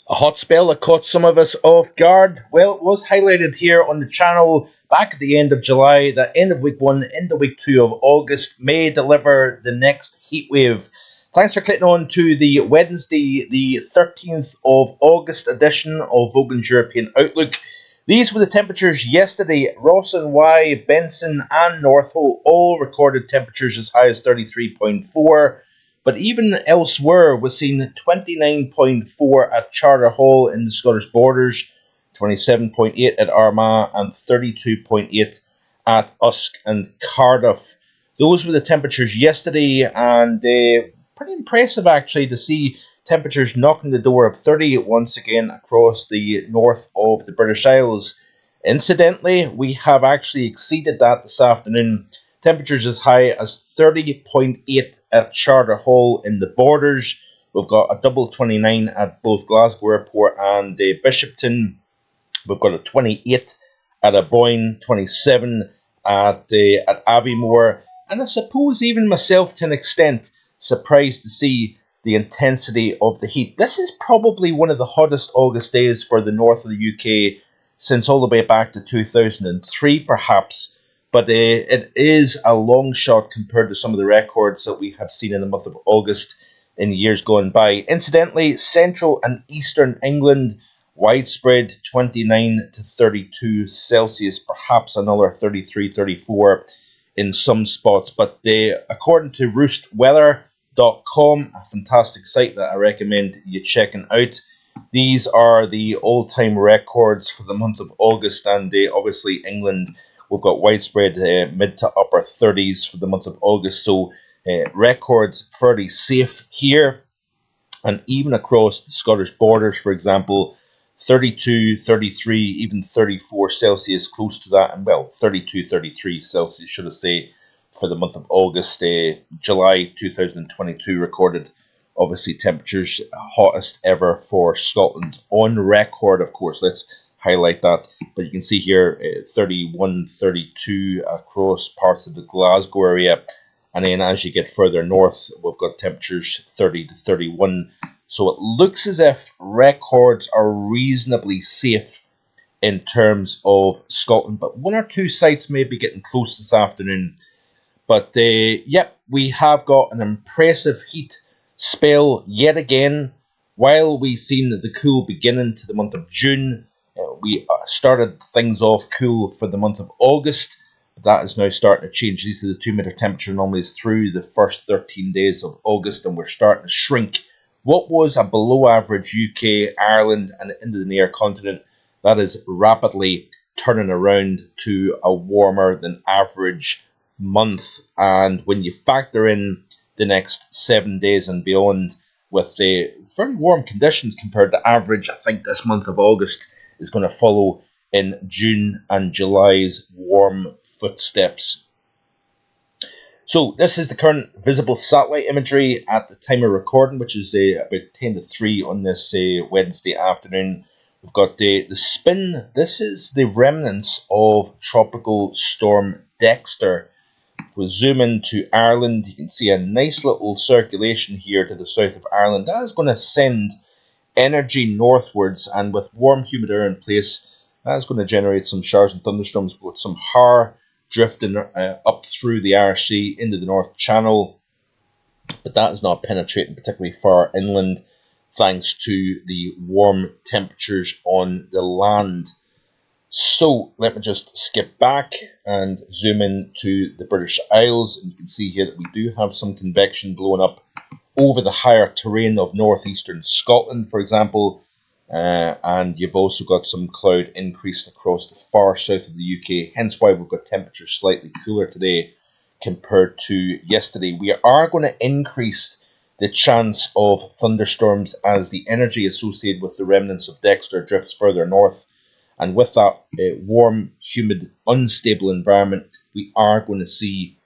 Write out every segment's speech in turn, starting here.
A hot spell that caught some of us off guard. Well, it was highlighted here on the channel back at the end of July that end of week 1 into week 2 of August may deliver the next heatwave. Thanks for clicking on to the Wednesday, the 13th of August edition of Vogan's European Outlook. These were the temperatures yesterday. Ross and Y, Benson and Northolt all recorded temperatures as high as 33.4. But even elsewhere, we've seen 29.4 at Charter Hall in the Scottish Borders, 27.8 at Armagh, and 32.8 at Usk and Cardiff. Those were the temperatures yesterday, and pretty impressive actually to see temperatures knocking the door of 30 once again across the north of the British Isles. Incidentally, we have actually exceeded that this afternoon. Temperatures as high as 30.8 at Charter Hall in the Borders. We've got a double 29 at both Glasgow Airport and Bishopton. We've got a 28 at Aboyne, 27 at Aviemore. And I suppose even myself, to an extent, surprised to see the intensity of the heat. This is probably one of the hottest August days for the north of the UK since all the way back to 2003, perhaps. But it is a long shot compared to some of the records that we have seen in the month of August in years gone by. Incidentally, central and eastern England, widespread 29 to 32 Celsius, perhaps another 33, 34 in some spots. But according to roostweather.com, a fantastic site that I recommend you checking out, these are the all-time records for the month of August, and obviously England. We've got widespread mid to upper 30s for the month of August, so records fairly safe here. And even across the Scottish Borders, for example, 32, 33, even 34 Celsius, close to that, and well, 32, 33 Celsius, should I say, for the month of August. July 2022 recorded, obviously, temperatures hottest ever for Scotland on record, of course. Let's highlight that, but you can see here 31, 32 across parts of the Glasgow area, and then as you get further north, we've got temperatures 30 to 31. So it looks as if records are reasonably safe in terms of Scotland, but one or two sites may be getting close this afternoon. But yep, we have got an impressive heat spell yet again. While we've seen the cool beginning to the month of June, we started things off cool for the month of August. That is now starting to change. These are the 2-meter temperature anomalies through the first 13 days of August, and we're starting to shrink what was a below average UK, Ireland, and into the near continent. That is rapidly turning around to a warmer than average month. And when you factor in the next 7 days and beyond with the very warm conditions compared to average, I think this month of August is going to follow in June and July's warm footsteps. So this is the current visible satellite imagery at the time of recording, which is about 10 to 3 on this Wednesday afternoon. We've got the spin. This is the remnants of Tropical Storm Dexter. If we zoom into Ireland, you can see a nice little circulation here to the south of Ireland. That is going to send energy northwards, and with warm, humid air in place, that's going to generate some showers and thunderstorms with some har drifting up through the Irish Sea into the North Channel. But that is not penetrating particularly far inland thanks to the warm temperatures on the land. So let me just skip back and zoom in to the British Isles, and you can see here that we do have some convection blowing up over the higher terrain of northeastern Scotland, for example, and you've also got some cloud increase across the far south of the UK, hence why we've got temperatures slightly cooler today compared to yesterday. We are going to increase the chance of thunderstorms as the energy associated with the remnants of Dexter drifts further north, and with that warm, humid, unstable environment, we are going to see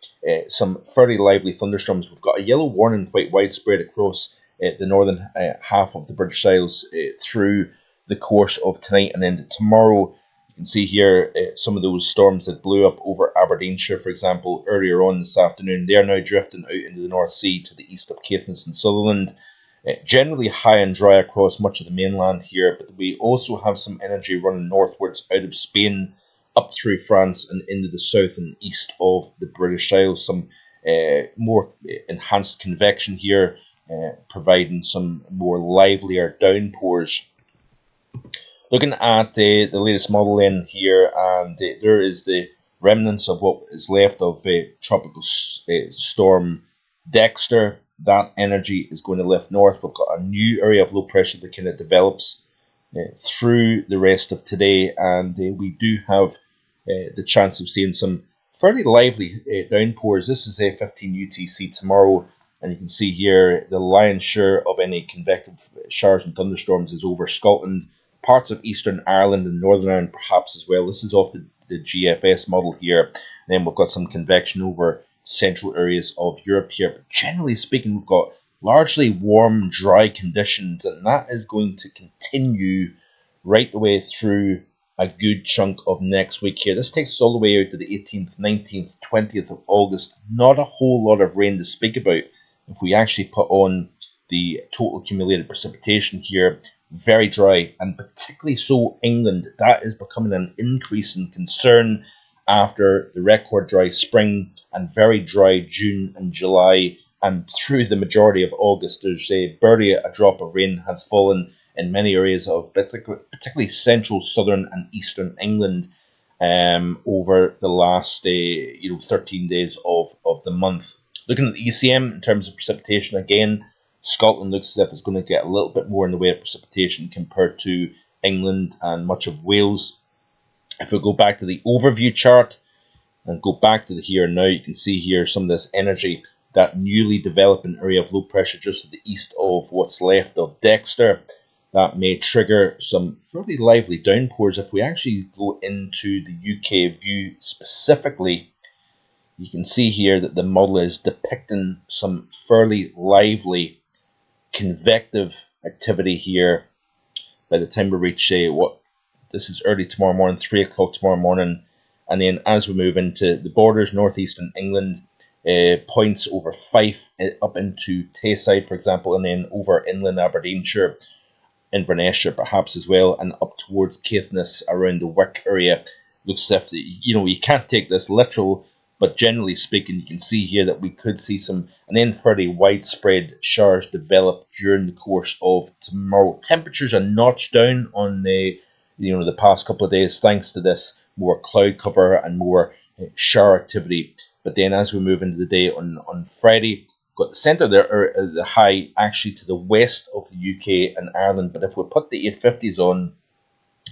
some fairly lively thunderstorms. We've got a yellow warning quite widespread across the northern half of the British Isles through the course of tonight and into tomorrow. You can see here some of those storms that blew up over Aberdeenshire, for example, earlier on this afternoon. They are now drifting out into the North Sea to the east of Caithness and Sutherland. Generally high and dry across much of the mainland here, but we also have some energy running northwards out of Spain, up through France and into the south and east of the British Isles. Some more enhanced convection here, providing some more livelier downpours. Looking at the latest model then here, and there is the remnants of what is left of tropical storm Dexter. That energy is going to lift north. We've got a new area of low pressure that kind of develops through the rest of today, and we do have the chance of seeing some fairly lively downpours. This is a 15 UTC tomorrow, and you can see here the lion's share of any convective showers and thunderstorms is over Scotland, parts of Eastern Ireland and Northern Ireland perhaps as well. This is off the GFS model here. And then we've got some convection over central areas of Europe here. But generally speaking, we've got largely warm, dry conditions, and that is going to continue right the way through a good chunk of next week here. This takes us all the way out to the 18th, 19th, 20th of August. Not a whole lot of rain to speak about. If we actually put on the total accumulated precipitation here, very dry, and particularly so England. That is becoming an increasing concern after the record dry spring and very dry June and July, and through the majority of August. There's barely a drop of rain has fallen in many areas of particularly central, southern and eastern England over the last 13 days of the month. Looking at the ECM in terms of precipitation, again, Scotland looks as if it's going to get a little bit more in the way of precipitation compared to England and much of Wales. If we go back to the overview chart and go back to the here and now, you can see here some of this energy, that newly developing area of low pressure just to the east of what's left of Dexter. That may trigger some fairly lively downpours. If we actually go into the UK view specifically, you can see here that the model is depicting some fairly lively convective activity here by the time we reach this is early tomorrow morning, 3 o'clock tomorrow morning, and then as we move into the borders, northeastern England, points over Fife up into Tayside, for example, and then over inland Aberdeenshire, Inverness perhaps as well, and up towards Caithness around the Wick area. Looks as if you can't take this literal, but generally speaking, you can see here that we could see some, and then fairly widespread showers develop during the course of tomorrow. Temperatures are notched down on the past couple of days thanks to this more cloud cover and more shower activity. But then as we move into the day on Friday, we've got the centre there, or the high actually to the west of the UK and Ireland. But if we put the 850s on,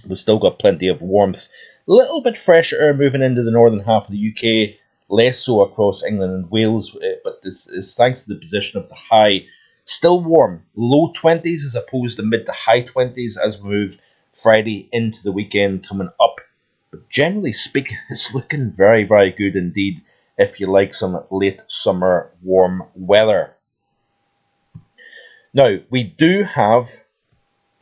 we've still got plenty of warmth. A little bit fresher air moving into the northern half of the UK, less so across England and Wales, but this is thanks to the position of the high. Still warm, low 20s as opposed to mid to high 20s as we move Friday into the weekend coming up. But generally speaking, it's looking very, very good indeed if you like some late summer warm weather. Now, we do have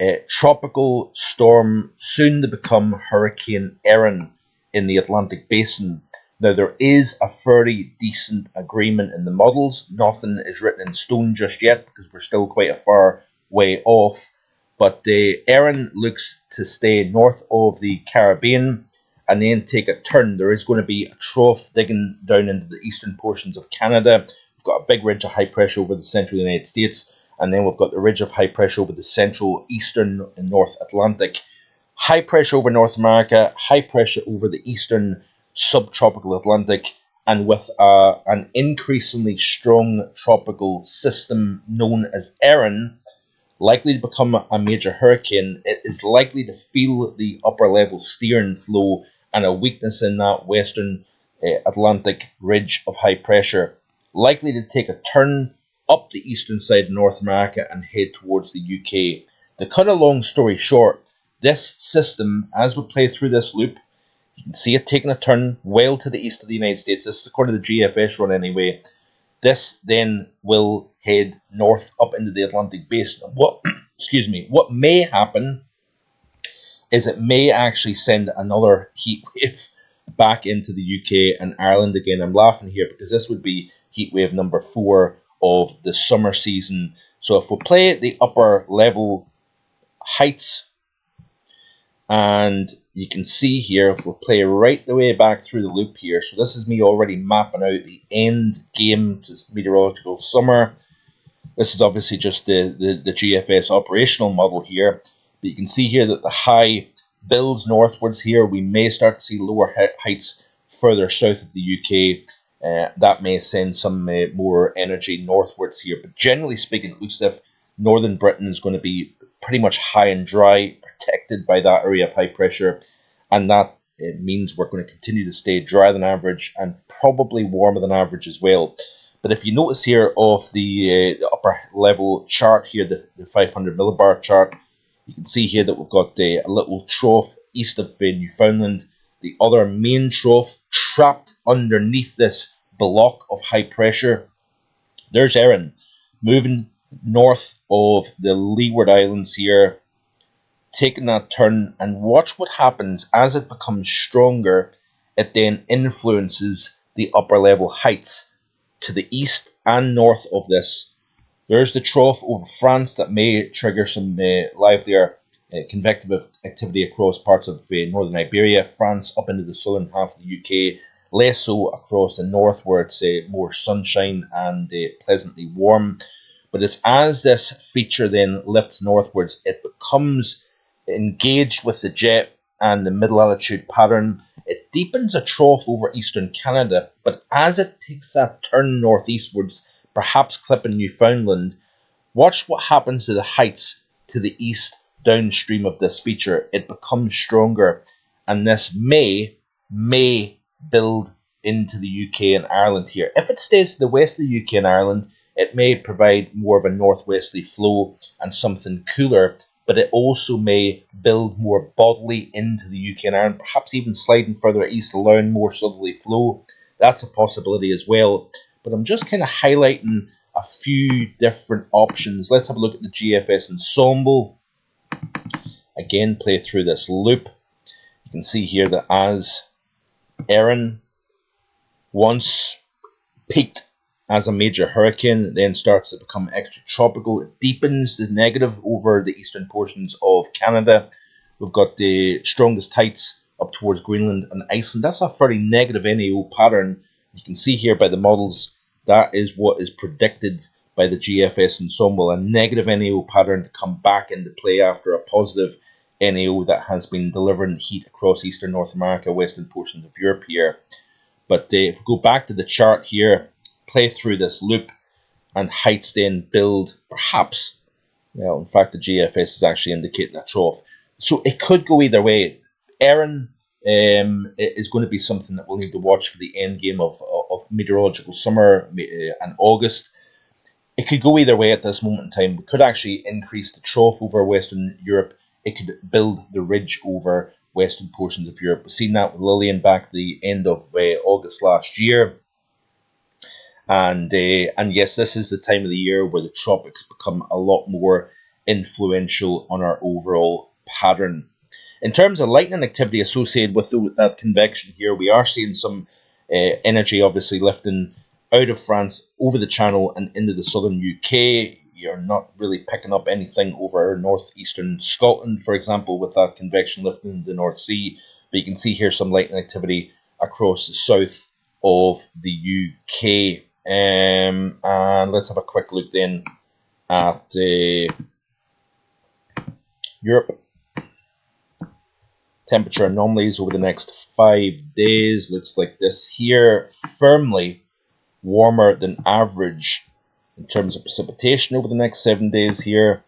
a tropical storm soon to become Hurricane Erin in the Atlantic Basin. Now, there is a fairly decent agreement in the models. Nothing is written in stone just yet because we're still quite a far way off. But Erin looks to stay north of the Caribbean and then take a turn. There is going to be a trough digging down into the eastern portions of Canada. We've got a big ridge of high pressure over the central United States. And then we've got the ridge of high pressure over the central, eastern, and North Atlantic. High pressure over North America, high pressure over the eastern subtropical Atlantic, and with an increasingly strong tropical system known as Erin, likely to become a major hurricane. It is likely to feel the upper level steering flow and a weakness in that western Atlantic ridge of high pressure. Likely to take a turn up the eastern side of North America and head towards the UK. To cut a long story short, this system, as we play through this loop, you can see it taking a turn well to the east of the United States. This is according to the GFS run anyway. This then will head north up into the Atlantic Basin. What may happen is it may actually send another heat wave back into the UK and Ireland again. I'm laughing here because this would be heat wave number 4 of the summer season. So if we play the upper level heights, and you can see here, if we play right the way back through the loop here, so this is me already mapping out the end game to meteorological summer. This is obviously just the GFS operational model here, but you can see here that the high builds northwards here. We may start to see lower heights further south of the UK. That may send some more energy northwards here, but generally speaking, it looks as if northern Britain is going to be pretty much high and dry, protected by that area of high pressure, and that means we're going to continue to stay drier than average and probably warmer than average as well. But if you notice here off the upper level chart here, the 500 millibar chart, you can see here that we've got a little trough east of Newfoundland, the other main trough trapped underneath this block of high pressure. There's Erin moving north of the Leeward Islands here, taking that turn, and watch what happens as it becomes stronger. It then influences the upper level heights to the east and north of this. There's the trough over France that may trigger some livelier convective activity across parts of northern Iberia, France up into the southern half of the UK, less so across the north where it's more sunshine and pleasantly warm. But it's as this feature then lifts northwards, it becomes engaged with the jet and the middle altitude pattern. It deepens a trough over eastern Canada, but as it takes that turn northeastwards, perhaps clipping Newfoundland, watch what happens to the heights to the east downstream of this feature. It becomes stronger, and this may build into the UK and Ireland here. If it stays to the west of the UK and Ireland, it may provide more of a northwesterly flow and something cooler, but it also may build more bodily into the UK and Ireland, perhaps even sliding further east, allowing more southerly flow. That's a possibility as well. But I'm just kind of highlighting a few different options. Let's have a look at the GFS ensemble. Again, play through this loop. You can see here that as Erin once peaked as a major hurricane, then starts to become extratropical. It deepens the negative over the eastern portions of Canada. We've got the strongest heights up towards Greenland and Iceland. That's a fairly negative NAO pattern. You can see here by the models, that is what is predicted by the GFS ensemble, a negative NAO pattern to come back into play after a positive NAO that has been delivering heat across eastern North America, western portions of Europe here. But if we go back to the chart here, play through this loop, and heights then build, perhaps, well, in fact, the GFS is actually indicating a trough. So it could go either way. Erin is going to be something that we'll need to watch for the end game of meteorological summer and August. It could go either way at this moment in time. It could actually increase the trough over Western Europe. It could build the ridge over western portions of Europe. We've seen that with Lillian back at the end of August last year. And yes, this is the time of the year where the tropics become a lot more influential on our overall pattern. In terms of lightning activity associated with that convection here, we are seeing some energy obviously lifting out of France over the Channel and into the southern UK. You're not really picking up anything over northeastern Scotland, for example, with that convection lifting into the North Sea. But you can see here some lightning activity across the south of the UK. And let's have a quick look then at Europe. Temperature anomalies over the next 5 days looks like this here. Firmly warmer than average in terms of precipitation over the next 7 days here.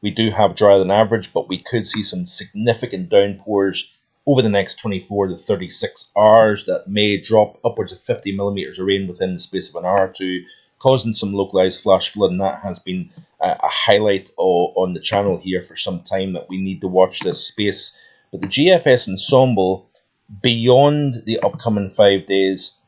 We do have drier than average, but we could see some significant downpours over the next 24 to 36 hours that may drop upwards of 50 millimeters of rain within the space of an hour or two, causing some localized flash flood. And that has been a highlight on the channel here for some time, that we need to watch this space. But the GFS ensemble, beyond the upcoming 5 days,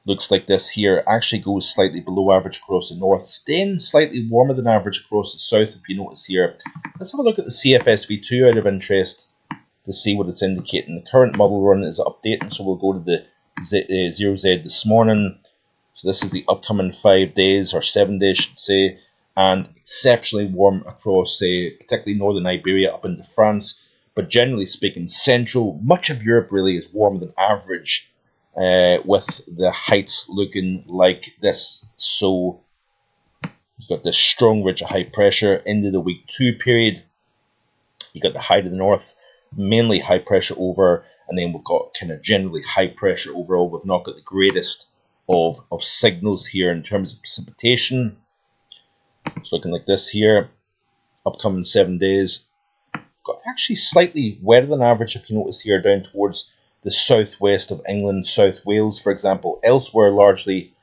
looks like this here. Actually goes slightly below average across the north, staying slightly warmer than average across the south, if you notice here. Let's have a look at the CFSV2 out of interest to see what it's indicating. The current model run is updating, so we'll go to the 0Z this morning. So this is the upcoming 5 days, or 7 days, should say. and exceptionally warm across, particularly northern Iberia up into France. But generally speaking, central, much of Europe really is warmer than average, with the heights looking like this. So you've got this strong ridge of high pressure into the week 2 period. You've got the high to the north, mainly high pressure over, and then we've got kind of generally high pressure overall. We've not got the greatest of signals here in terms of precipitation. It's looking like this here. Upcoming 7 days. Got actually slightly wetter than average, if you notice here, down towards the southwest of England, South Wales, for example. Elsewhere, largely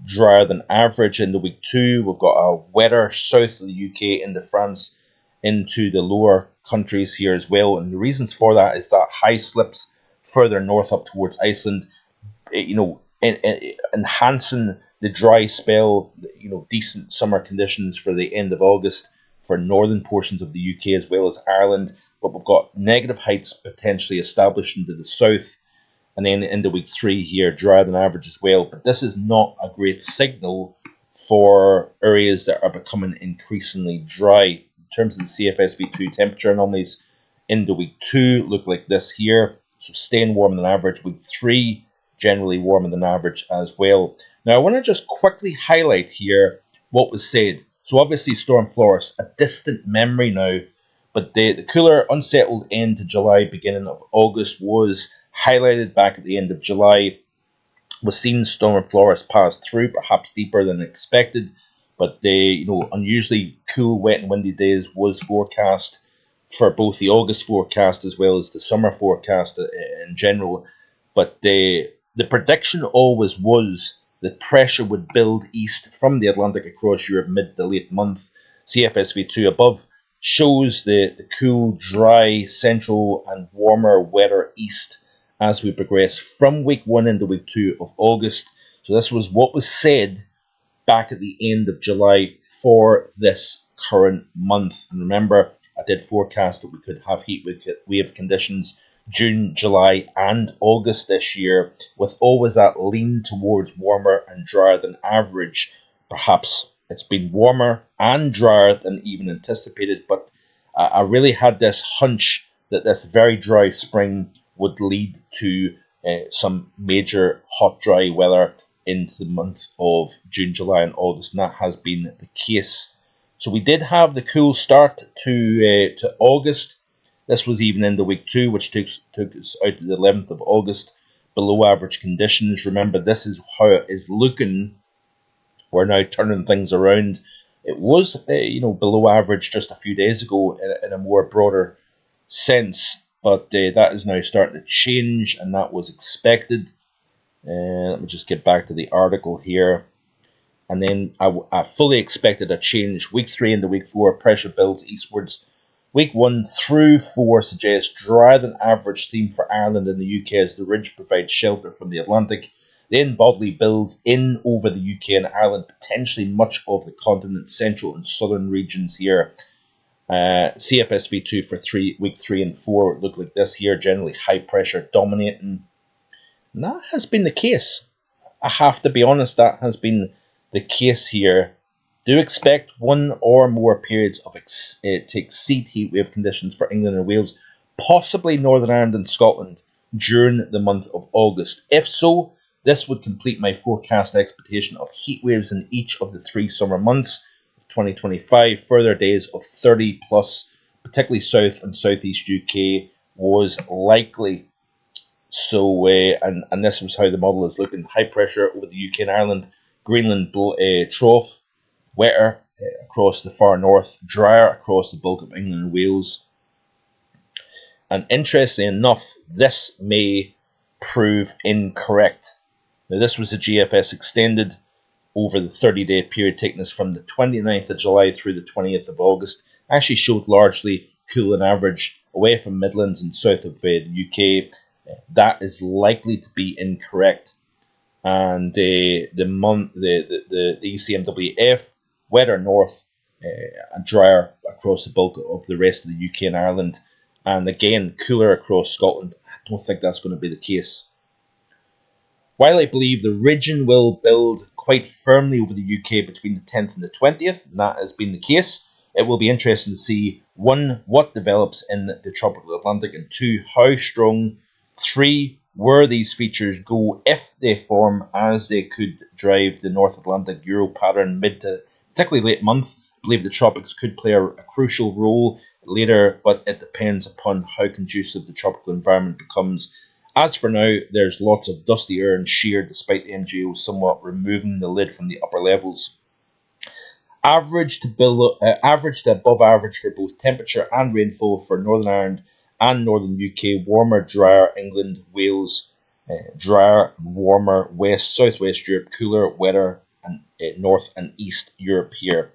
drier than average in the week 2. We've got a wetter south of the UK into France, into the lower countries here as well. And the reasons for that is that high slips further north up towards Iceland, enhancing the dry spell, decent summer conditions for the end of August for northern portions of the UK as well as Ireland. But we've got negative heights potentially established into the south, and then into week 3 here, drier than average as well. But this is not a great signal for areas that are becoming increasingly dry. In terms of the CFSV2 temperature anomalies, into week 2 look like this here. So staying warmer than average. Week 3, generally warmer than average as well. Now, I want to just quickly highlight here what was said. So obviously, Storm Flores, a distant memory now, but the cooler, unsettled end to July, beginning of August was highlighted back at the end of July. Was seen Storm Flores pass through, perhaps deeper than expected, but the unusually cool, wet and windy days was forecast for both the August forecast as well as the summer forecast in general. But the prediction always was that pressure would build east from the Atlantic across Europe mid to late month. CFSV2 above shows the cool, dry, central and warmer, wetter east as we progress from week 1 into week 2 of August. So this was what was said back at the end of July for this current month. And remember, I did forecast that we could have heat wave conditions June, July and August this year, with always that lean towards warmer and drier than average. Perhaps it's been warmer and drier than even anticipated, but I really had this hunch that this very dry spring would lead to some major hot, dry weather into the month of June, July and August, and that has been the case. So we did have the cool start to August. This was even into week 2, which took us out to the 11th of August, below average conditions. Remember, this is how it is looking. We're now turning things around. It was, below average just a few days ago in a more broader sense, but that is now starting to change, and that was expected. Let me just get back to the article here. And then I fully expected a change. Week 3 into week 4, pressure builds eastwards. Week 1 through 4 suggests drier than average theme for Ireland and the UK as the ridge provides shelter from the Atlantic. Then bodily builds in over the UK and Ireland, potentially much of the continent's central and southern regions here. CFSV2 for week 3 and 4 look like this here, generally high pressure dominating. And that has been the case. I have to be honest, that has been the case here. Do expect one or more periods to exceed heatwave conditions for England and Wales, possibly Northern Ireland and Scotland during the month of August. If so, this would complete my forecast expectation of heatwaves in each of the 3 summer months of 2025. Further days of 30 plus, particularly south and southeast UK, was likely. So, and this was how the model is looking. High pressure over the UK and Ireland, Greenland trough, wetter across the far north, drier across the bulk of England and Wales. And interestingly enough, this may prove incorrect. Now, this was the GFS extended over the 30-day period, taking us from the 29th of July through the 20th of August. Actually showed largely cool and average away from Midlands and south of the UK. That is likely to be incorrect. And the ECMWF, wetter north and drier across the bulk of the rest of the UK and Ireland. And again, cooler across Scotland. I don't think that's going to be the case. While I believe the region will build quite firmly over the UK between the 10th and the 20th, and that has been the case. It will be interesting to see, one, what develops in the tropical Atlantic, and two, how strong, three, where these features go, if they form, as they could drive the North Atlantic Euro pattern mid to particularly late month. I believe the tropics could play a crucial role later, but it depends upon how conducive the tropical environment becomes. As for now, there's lots of dusty air and shear, despite the MJO somewhat removing the lid from the upper levels. Average to above average for both temperature and rainfall for Northern Ireland and Northern UK. Warmer, drier England, Wales, drier, warmer West, Southwest Europe, cooler, wetter, and North and East Europe here.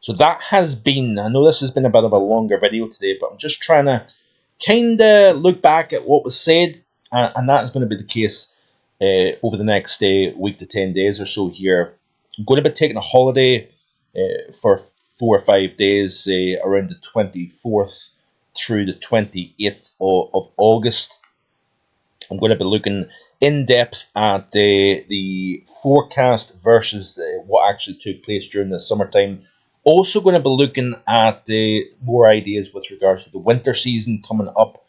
So that has been, I know this has been a bit of a longer video today, but I'm just trying to kind of look back at what was said, and that is going to be the case over the next week to 10 days or so here. I'm going to be taking a holiday for 4 or 5 days around the 24th through the 28th of August. I'm going to be looking in depth at the forecast versus what actually took place during the summertime. Also going to be looking at more ideas with regards to the winter season coming up.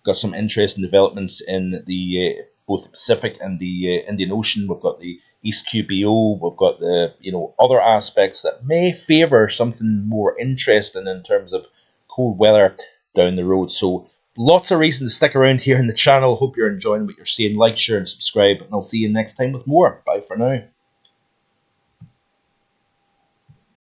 Got some interesting developments in the both the Pacific and the Indian Ocean. We've got the East QBO. We've got the other aspects that may favour something more interesting in terms of cold weather down the road. So lots of reason to stick around here in the channel. Hope you're enjoying what you're seeing. Like, share, and subscribe, and I'll see you next time with more. Bye for now.